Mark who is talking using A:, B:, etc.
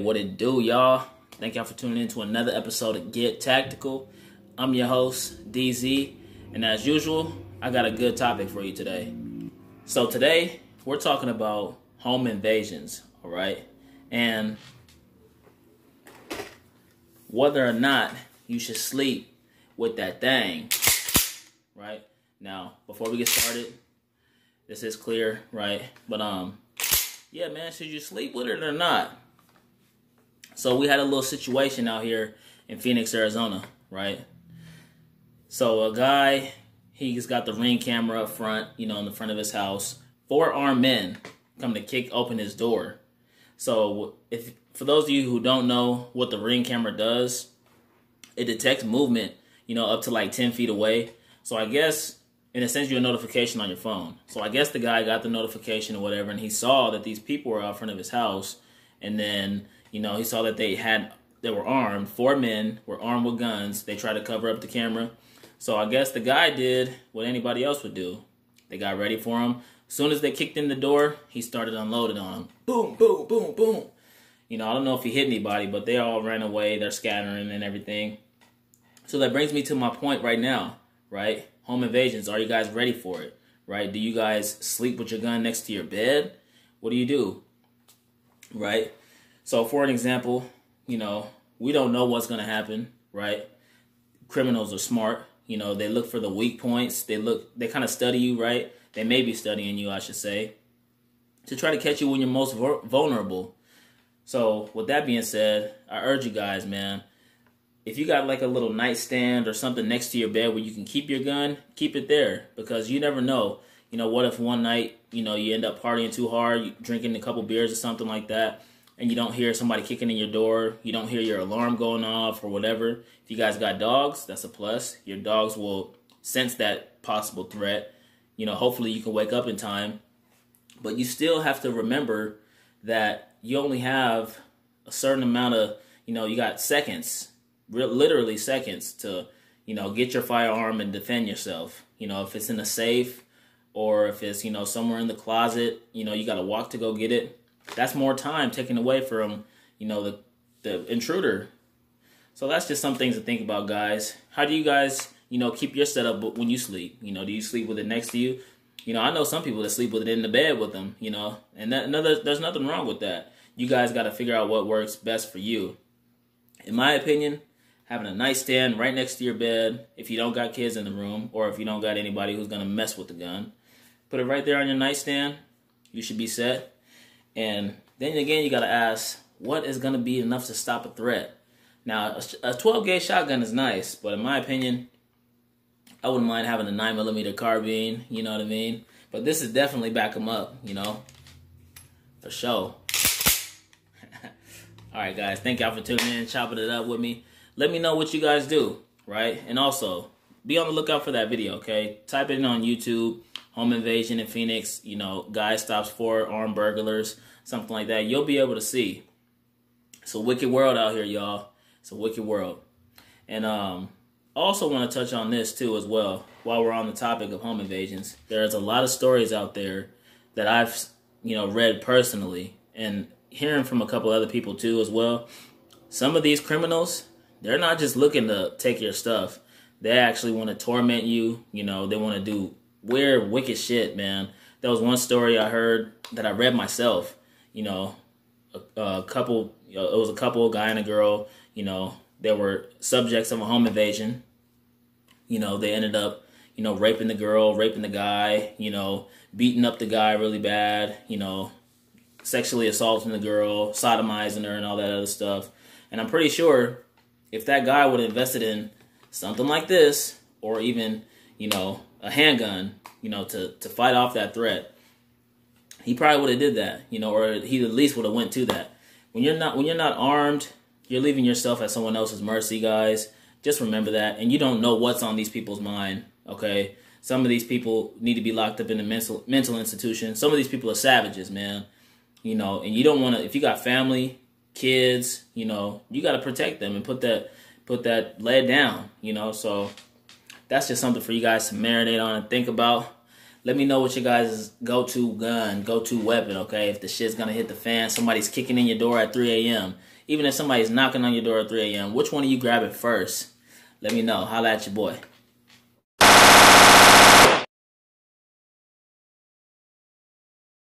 A: what it do, y'all? Thank y'all for tuning in to another episode of Get Tactical. I'm your host, DZ, and as usual, I got a good topic for you today. So today, we're talking about home invasions, all right? And whether or not you should sleep with that thing, right? Now, before we get started, this is clear, right? But, yeah, man, should you sleep with it or not? So we had a little situation out here in Phoenix, Arizona, right? So a guy, he's got the Ring camera up front, in the front of his house. 4 armed men come to kick open his door. So for those of you who don't know what the Ring camera does, it detects movement, up to like 10 feet away. So I guess, and it sends you a notification on your phone. So I guess the guy got the notification or whatever, and he saw that these people were out front of his house. And then, he saw that they were armed. 4 men were armed with guns. They tried to cover up the camera. So I guess the guy did what anybody else would do. They got ready for him. As soon as they kicked in the door, he started unloading on them. Boom, boom, boom, boom. I don't know if he hit anybody, but they all ran away. They're scattering and everything. So that brings me to my point right now, right? Home invasions. Are you guys ready for it, right? Do you guys sleep with your gun next to your bed? What do you do, right? So for an example, we don't know what's going to happen, right? Criminals are smart. They look for the weak points. They kind of study you, right? They may be studying you, I should say, to try to catch you when you're most vulnerable. So with that being said, I urge you guys, man, if you got like a little nightstand or something next to your bed where you can keep your gun, keep it there, because you never know. What if one night, you end up partying too hard, you drinking a couple beers or something like that, and you don't hear somebody kicking in your door, you don't hear your alarm going off or whatever. If you guys got dogs, that's a plus. Your dogs will sense that possible threat. Hopefully you can wake up in time. But you still have to remember that you only have a certain amount of, you got seconds, literally seconds to, get your firearm and defend yourself. If it's in a safe or if it's, somewhere in the closet, you got to walk to go get it. That's more time taken away from, the intruder. So that's just some things to think about, guys. How do you guys, keep your setup when you sleep? Do you sleep with it next to you? I know some people that sleep with it in the bed with them, and there's nothing wrong with that. You guys got to figure out what works best for you. In my opinion, having a nightstand right next to your bed, if you don't got kids in the room, or if you don't got anybody who's going to mess with the gun, put it right there on your nightstand. You should be set. And then again, you got to ask, what is going to be enough to stop a threat? Now, a 12-gauge shotgun is nice, but in my opinion, I wouldn't mind having a 9mm carbine, you know what I mean? But this is definitely back them up, for sure. All right, guys, thank y'all for tuning in, chopping it up with me. Let me know what you guys do, right? And also, be on the lookout for that video, okay? Type it in on YouTube. Home invasion in Phoenix, guy stops 4 armed burglars, something like that. You'll be able to see. It's a wicked world out here, y'all. It's a wicked world. And I also want to touch on this, too, as well, while we're on the topic of home invasions. There's a lot of stories out there that I've, read personally and hearing from a couple other people, too, as well. Some of these criminals, they're not just looking to take your stuff. They actually want to torment you. They want to do weird, wicked shit, man. There was one story I heard that I read myself. A couple, it was a couple, a guy and a girl, they were subjects of a home invasion. They ended up, raping the girl, raping the guy, beating up the guy really bad, sexually assaulting the girl, sodomizing her and all that other stuff. And I'm pretty sure if that guy would have invested in something like this, or even, a handgun, to fight off that threat, he probably would have did that, or he at least would have went to that. When you're not armed, you're leaving yourself at someone else's mercy, guys. Just remember that. And you don't know what's on these people's mind, okay? Some of these people need to be locked up in a mental institution. Some of these people are savages, man. And you don't want to, if you got family, kids, you got to protect them and put that lead down, so that's just something for you guys to marinate on and think about. Let me know what your guys' go-to gun, go-to weapon, okay? If the shit's gonna hit the fan, somebody's kicking in your door at 3 a.m. Even if somebody's knocking on your door at 3 a.m., which one of you grab it first? Let me know. Holla at your boy.